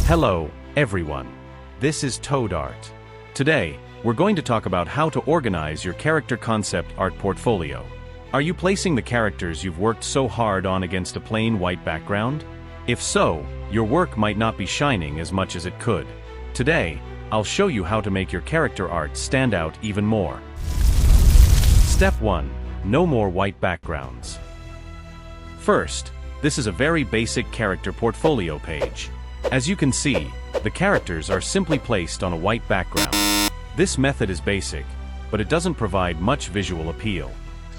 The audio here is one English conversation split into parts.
Hello, everyone. This is ToadArt. Today, we're going to talk about how to organize your character concept art portfolio. Are you placing the characters you've worked so hard on against a plain white background? If so, your work might not be shining as much as it could. Today, I'll show you how to make your character art stand out even more. Step 1. No more white backgrounds. First, this is a very basic character portfolio page. As you can see, the characters are simply placed on a white background. This method is basic, but it doesn't provide much visual appeal.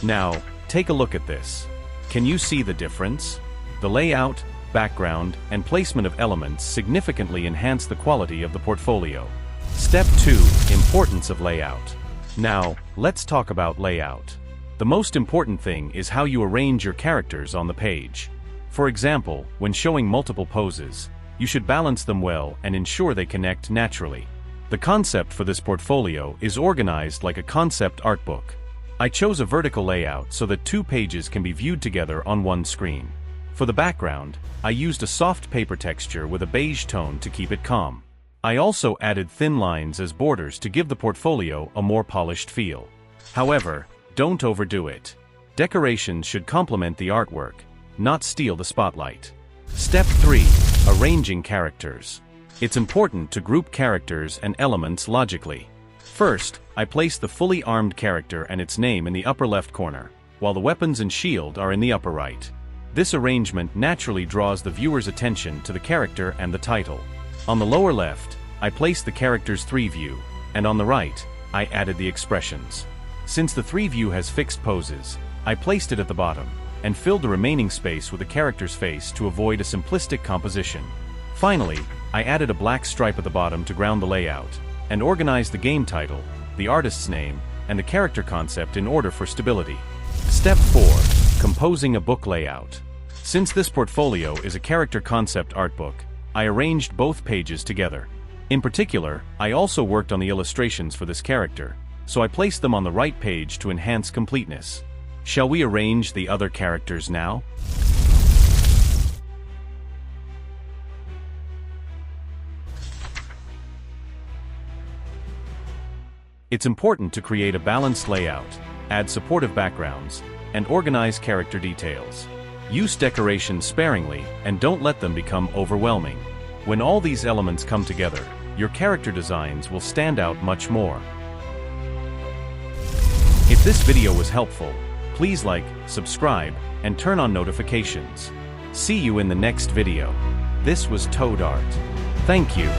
Now, take a look at this. Can you see the difference? The layout, background, and placement of elements significantly enhance the quality of the portfolio. Step 2. Importance of layout. Now, let's talk about layout. The most important thing is how you arrange your characters on the page. For example, when showing multiple poses, you should balance them well and ensure they connect naturally. The concept for this portfolio is organized like a concept art book. I chose a vertical layout so that two pages can be viewed together on one screen. For the background, I used a soft paper texture with a beige tone to keep it calm. I also added thin lines as borders to give the portfolio a more polished feel. However, don't overdo it. Decorations should complement the artwork, not steal the spotlight. Step 3. Arranging characters. It's important to group characters and elements logically. First, I place the fully armed character and its name in the upper left corner, while the weapons and shield are in the upper right. This arrangement naturally draws the viewer's attention to the character and the title. On the lower left, I place the character's 3 view, and on the right, I added the expressions. Since the 3 view has fixed poses, I placed it at the bottom, and filled the remaining space with the character's face to avoid a simplistic composition. Finally, I added a black stripe at the bottom to ground the layout, and organized the game title, the artist's name, and the character concept in order for stability. Step 4. Composing a book layout. Since this portfolio is a character concept art book, I arranged both pages together. In particular, I also worked on the illustrations for this character, so I placed them on the right page to enhance completeness. Shall we arrange the other characters now? It's important to create a balanced layout, add supportive backgrounds, and organize character details. Use decorations sparingly and don't let them become overwhelming. When all these elements come together, your character designs will stand out much more. If this video was helpful, please like, subscribe, and turn on notifications. See you in the next video. This was ToadArt. Thank you.